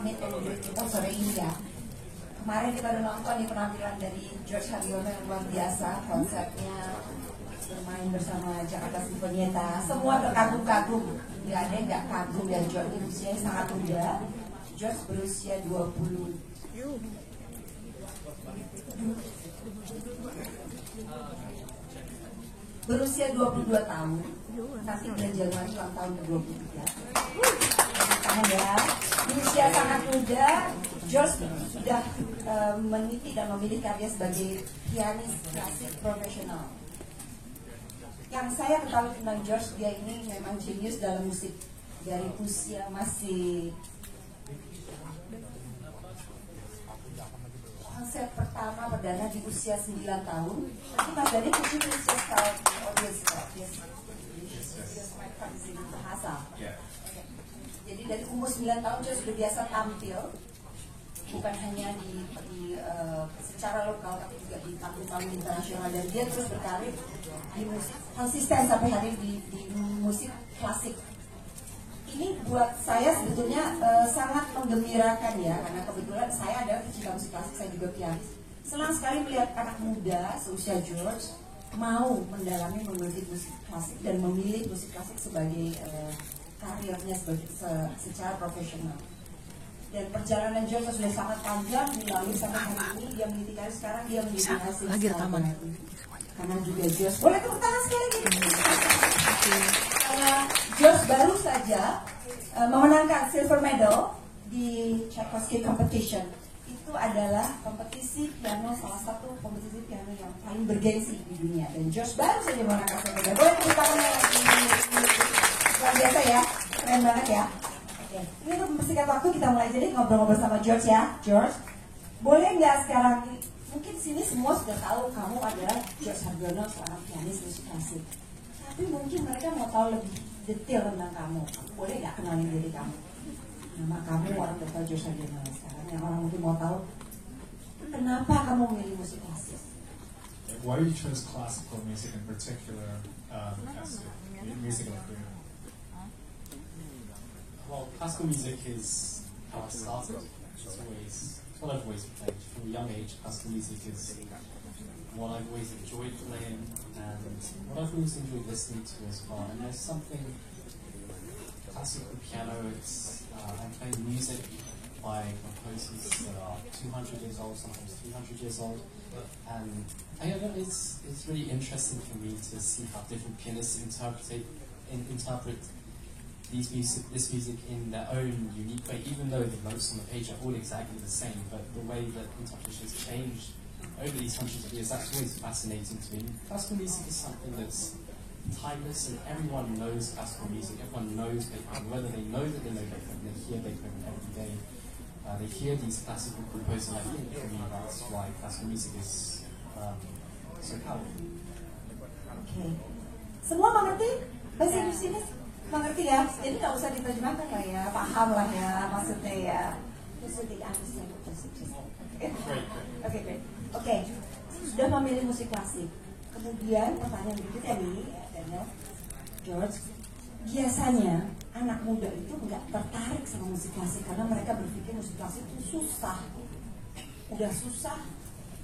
meet and greet kita sore ini ya. Kemarin kita udah nonton nih penampilan dari George Haryono yang luar biasa, konsepnya bermain bersama Jakarta Sinfonietta. Semua terkagum-kagum, nggak ada yang nggak kagum ya George. Usianya sangat muda. George berusia 20. Berusia 22 tahun. Nanti bulan Januari ulang tahun ke-23. Tangan ya. Di usia sangat muda, George sudah meniti dan memilih karya sebagai pianis klasik profesional. Yang saya ketahui tentang George, dia ini memang jenius dalam musik. Dari usia masih konser pertama perdana di usia 9 tahun. Nanti Mas Dhani mungkin usia tahun bahasa. Jadi dari umur 9 tahun dia sudah biasa tampil, bukan hanya secara lokal tapi juga di panggung-panggung internasional, dan dia terus berkarir di musik, konsisten sampai hari di musik klasik. Ini buat saya sebetulnya sangat menggembirakan ya, karena kebetulan saya adalah pecinta musik klasik, saya juga pianis. Senang sekali melihat anak muda seusia George mau mendalami musik klasik dan memilih musik klasik sebagai karirnya secara profesional. Dan perjalanan George sudah sangat panjang melalui sampai hari ini. Dia meniti karir, sekarang dia menjadi hasil karena juga George, boleh tepuk tangan sekali lagi. George baru saja memenangkan silver medal di Tchaikovsky Competition. Itu adalah kompetisi piano, salah satu kompetisi piano yang paling bergengsi di dunia. Dan George baru saja memenangkan silver medal. Boleh tepuk tangan lagi. Luar biasa ya, keren banget ya. Oke, ini untuk mempersingkat waktu kita mulai jadi ngobrol-ngobrol sama George ya. George, boleh nggak sekarang, mungkin sini semua sudah tahu kamu adalah George Haryono, seorang pianis musik klasik. Tapi mungkin mereka mau tahu lebih detail tentang kamu. Boleh nggak kenalin diri kamu? Nama kamu, orang tahu George Haryono sekarang. Yang orang mungkin mau tahu, kenapa kamu memilih musik klasik? Why you chose classical music in particular as a musical career? Well, classical music is how I started. It's what I've always played. From a young age, classical music is what I've always enjoyed playing and what I've always enjoyed listening to as well. And there's something classical piano, I'm playing music by composers that are 200 years old, sometimes 300 years old. And I don't know, it's really interesting for me to see how different pianists interpret this music in their own unique way, even though the notes on the page are all exactly the same, but the way that interpretations change over these hundreds of years, that's always fascinating to me. Classical music is something that's timeless, and everyone knows classical music. Everyone knows Beethoven, whether they know that they know Beethoven, they hear Beethoven every day. They hear these classical composers, and I think for me that's why classical music is so powerful. Okay. Semua mengerti bahasa Inggris ini? Mengerti ya? Jadi nggak usah diterjemahkan lah ya, paham lah ya maksudnya ya. Oke, great. Oke, sudah memilih musik klasik. Kemudian pertanyaan berikutnya nih, Daniel, George, biasanya anak muda itu nggak tertarik sama musik klasik karena mereka berpikir musik klasik itu susah. Udah susah,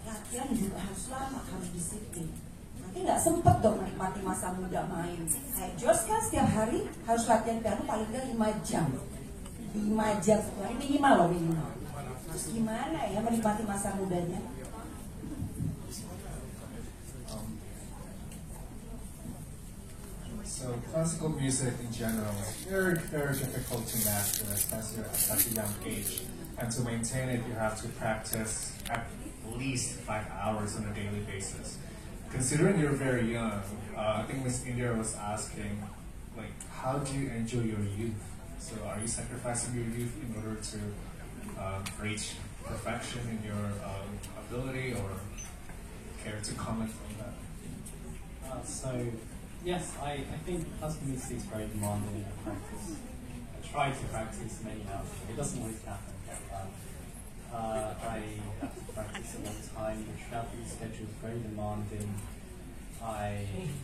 latihan juga harus lama, harus disiplin. Nanti nggak sempet dong menikmati masa muda main. Kayak George kan setiap hari harus latihan piano paling nggak 5 jam. 5 jam satu hari minimal loh, minimal. Terus gimana ya menikmati masa mudanya? So classical music in general is very, very difficult to master, especially at such a young age. And to maintain it, you have to practice at least 5 hours on a daily basis. Considering you're very young, I think Miss India was asking, like, how do you enjoy your youth? So are you sacrificing your youth in order to reach perfection in your ability, or care to comment on that? Yes, I think classical music is very demanding in practice. I try to practice many hours, but it doesn't always happen. I have to practice a long time. The travel schedule is very demanding. I'm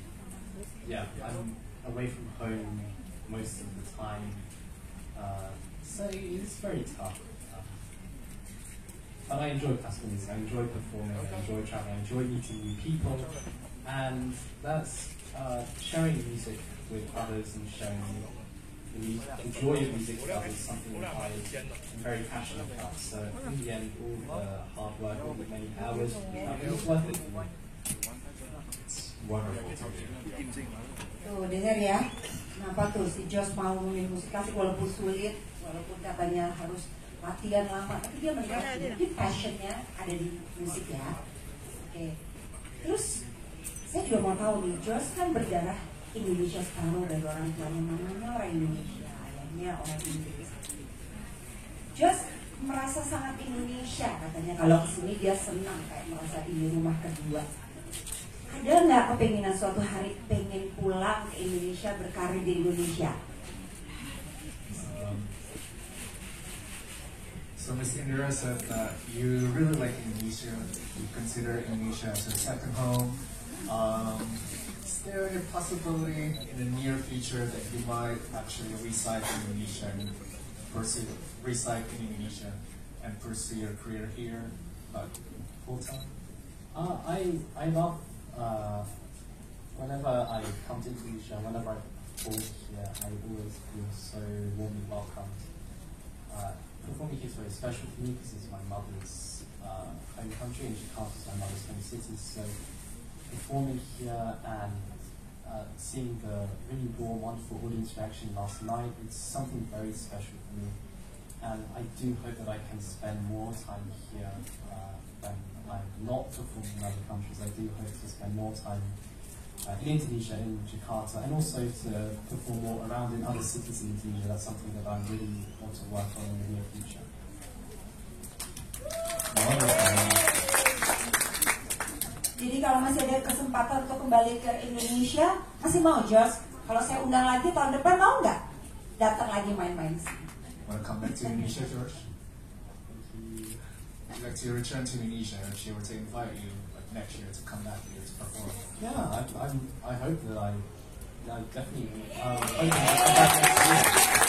away from home most of the time, so it's very tough. but I enjoy classical music. I enjoy performing. I enjoy traveling. I enjoy meeting new people, and that's sharing music with others and sharing the joy of music with others. Something that I am very passionate about. So in the end, all the hard work, all the many hours, it was worth it for me. It's wonderful to hear. Tuh, dengar ya. Kenapa tuh si Josh mau main musik klasik walaupun sulit, walaupun katanya harus latihan lama, tapi dia melihat mungkin passionnya ada di musik ya. Oke. Terus saya juga mau tahu nih, Josh kan berdarah Indonesia separuh dari orang tuanya, mamanya orang Indonesia, ayahnya orang Inggris. Josh merasa sangat Indonesia katanya, kalau kesini dia senang kayak merasa ini rumah kedua. Ada nggak kepenginan suatu hari pengen pulang ke Indonesia, berkarir di Indonesia? So Ms. Indira said that you really like Indonesia. You consider Indonesia as your second home. Is there a possibility in the near future that you might actually reside in Indonesia and pursue your career here, but full time? I love whenever I come to Indonesia, whenever I fall here, I always feel so warmly welcomed. Performing here is very special for me because it's my mother's home country, and Jakarta is my mother's home city. So performing here and seeing the really warm, wonderful audience reaction last night, it's something very special for me. And I do hope that I can spend more time here when I'm not performing in other countries. I do hope to spend more time in Indonesia, in Jakarta, and also to perform more around in other cities in Indonesia. That's something that I really want to work on in the near future. Jadi kalau masih ada kesempatan untuk kembali ke Indonesia, masih mau Josh? Kalau saya undang lagi tahun depan, mau nggak datang lagi main-main? Want to come back to Indonesia, George? Would you like to return to Indonesia if she were to invite you like next year to come back here to perform? Yeah, I hope that I definitely hope to come back next year.